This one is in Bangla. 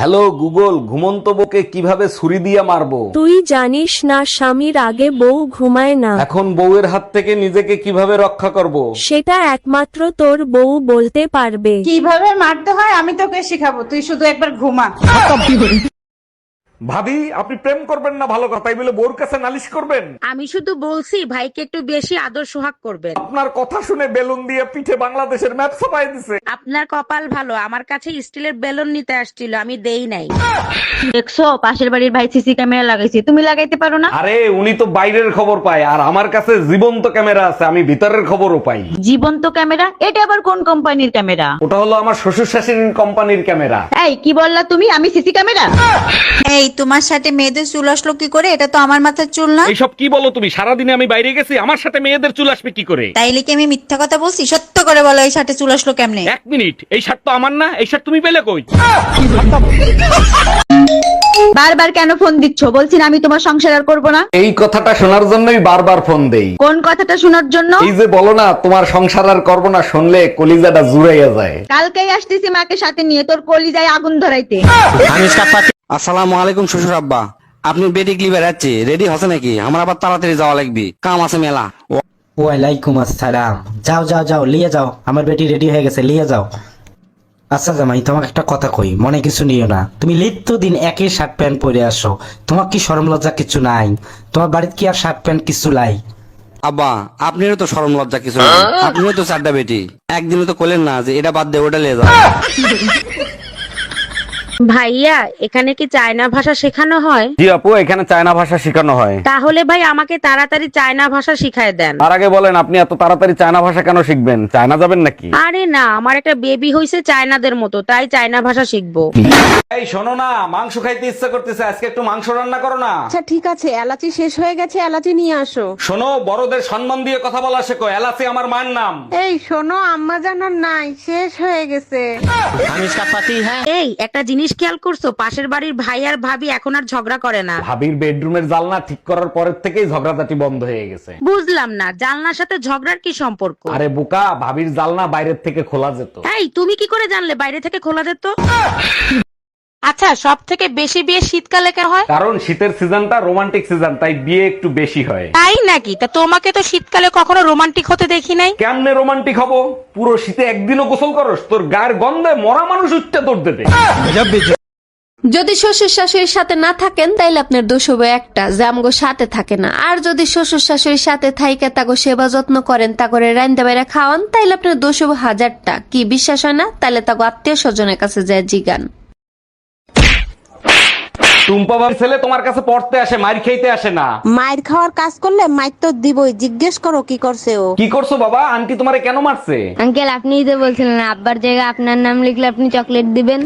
হ্যালো গুগল, ঘুমন্ত বউকে কিভাবে ছুরি দিয়ে মারবো? তুই জানিস না স্বামীর আগে বউ ঘুমায় না? এখন বউয়ের হাত থেকে নিজেকে কিভাবে রক্ষা করব? সেটা একমাত্র তোর বউ বলতে পারবে। কিভাবে মারতে হয় আমি তোকে শিখাবো, তুই শুধু একবার ঘুমা। ভাবি, আপনি প্রেম করবেন না ভালো কথাই বলে বউর কাছে নালিশ করবেন? আমি শুধু বলছি ভাইকে একটু বেশি আদর সোহাগ করবেন। আপনার কথা শুনে বেলুন দিয়ে পিঠে বাংলাদেশের ম্যাপ ছাপাই দিছে। আপনার কপাল ভালো, আমার কাছে স্টিলের বেলুন নিতে আসছিল, আমি দেই নাই। দেখছো পাশের বাড়ির ভাই সিসি ক্যামেরা লাগাইছে, তুমি লাগাইতে পারো না? আরে উনি তো বাইরের খবর পায়, আর আমার কাছে জীবন্ত ক্যামেরা আছে, আমি ভিতরের খবরও পাই। জীবন্ত ক্যামেরা? এটা আবার কোন কোম্পানির ক্যামেরা? ওটা হলো আমার শ্বশুর শাশুড়ির কোম্পানির ক্যামেরা। এই কি বললা তুমি? আমি সিসি ক্যামেরা? এই তোমার সাথে মেয়েদের চুল আসলো কি করে? এটা তো আমার মাথার চুল না। এইসব কি বলো তুমি? সারাদিনে আমি বাইরে গেছি, আমার সাথে মেয়েদের চুল আসবে কি করে? তাইলে কি আমি মিথ্যা কথা বলছি? সত্য করে বলো, এই সাথে চুল আসলো কেমনে? এক মিনিট, এই শার্ট তো আমার না, এই শার্ট তুমি পেলে কই? বারবার কেন ফোন দিচ্ছ? বলছি না আমি তোমার সংসার আর করবো না। এই কথাটা শোনার জন্যই বারবার ফোন দেই। কোন কথাটা শোনার জন্য? এই যে বলো না তোমার সংসার আর করবো না, শুনলে কলিজাটা জুড়াইয়া যায়। কালকেই আসতেছি মাকে সাথে নিয়ে তোর কলিজায় আগুন ধরাইতে। আসসালামু আলাইকুম শ্বশুর আব্বা, আপনি বেডি ক্লিবার যাচ্ছে রেডি হচ্ছে নাকি? আমার আবার তাড়াতাড়ি যাওয়া লাগবে, কাম আছে মেলা। ওয়ালাইকুম আসসালাম। যাও যাও যাও, লিয়ে যাও, আমার বেটি রেডি হয়ে গেছে, লিয়ে যাও। আচ্ছা জামাই, তোমাকে একটা কথা কই, মনে কিছু নিও না। তুমি লিপ্ত দিন একই শার্ট প্যান্ট পরে আসো, তোমার কি শরম লজ্জা কিছু নাই? তোমার বাড়িতে কি আর শার্ট প্যান্ট কিছু নাই? আব্বা আপনারও তো শরম লজ্জা কিছু নেই, আপনিও তো চারটা বেটি, একদিনে তো করলেন না যে এটা বাদ দে ওটা লিয়ে যাও। ভাইয়া, এখানে কি চায়না ভাষা শেখানো হয়? জি আপু, এখানে চায়না ভাষা শেখানো হয়। তাহলে ভাই আমাকে তাড়াতাড়ি চায়না ভাষা শিখায় দেন। তার আগে বলেন, আপনি এত তাড়াতাড়ি চায়না ভাষা কেন শিখবেন? চায়না যাবেন নাকি? আরে না, আমার একটা বেবি হইছে চায়নাদের মতো, তাই চায়না ভাষা শিখবো। এই শোনো না, মাংস খাইতে ইচ্ছা করতেছে, আজকে একটু মাংস রান্না করো না। আচ্ছা ঠিক আছে, এলাচি শেষ হয়ে গেছে, এলাচি নিয়ে আসো। শোনো, বড়দের সম্মান দিয়ে কথা বলা শেখো, এলাচি আমার মায়ের নাম। এই শোনো, আম্মা জানার নাই, শেষ হয়ে গেছে। এই একটা জিনিস খেয়াল করছো? পাশের বাড়ির ভাই আর ভাবি এখন আর ঝগড়া করে না। ভাবির বেডরুমের জানলা ঠিক করার পরের থেকেই ঝগড়াঝাটি বন্ধ হয়ে গেছে। বুঝলাম না, জানলার সাথে ঝগড়ার কি সম্পর্ক? আরে বোকা, ভাবির জানলা বাইরের থেকে খোলা যেত। এই তুমি কি করে জানলে বাইরে থেকে খোলা যেত? আচ্ছা, সব থেকে বেশি বিয়ে শীতকালে কেন হয়? কারণ শীতের সিজনটা রোমান্টিক সিজন, তাই বিয়ে একটু বেশি হয়। তাই নাকি? তা তোমাকে তো শীতকালে কখনো রোমান্টিক হতে দেখি নাই। কেমনে রোমান্টিক হব? পুরো শীতে একদিনও গোসল করস? তোর গায়ের গন্ধে মরা মানুষ উঠতে তোর দেবে। যদি শ্বশুর শাশুড়ির সাথে না থাকেন তাইলে আপনার দোষ হবে একটা, যে আমগো সাথে থাকে না। আর যদি শ্বশুর শাশুড়ির সাথে থাইকে তাগো সেবা যত্ন করেন, তা করে রান্দা বাইরে খাওয়ান, তাইলে আপনার দোষ হবে হাজারটা। কি বিশ্বাস হয় না? তাইলে তাগো আত্মীয় স্বজনের কাছে যায় জিগান। টুম্পা বাবার ছেলে তোমার কাছে পড়তে আসে, মার খেতে আসে না। মায়ের খাওয়ার কাজ করলে মায়ের তো দিবই, জিজ্ঞেস করো কি করছে ও। কি করছো বাবা? আন্টি তোমারে কেন মারছে? আঙ্কেল, আপনিই তো বলছিলেন আব্বার জায়গায় আপনার নাম লিখলে আপনি চকলেট দিবেন।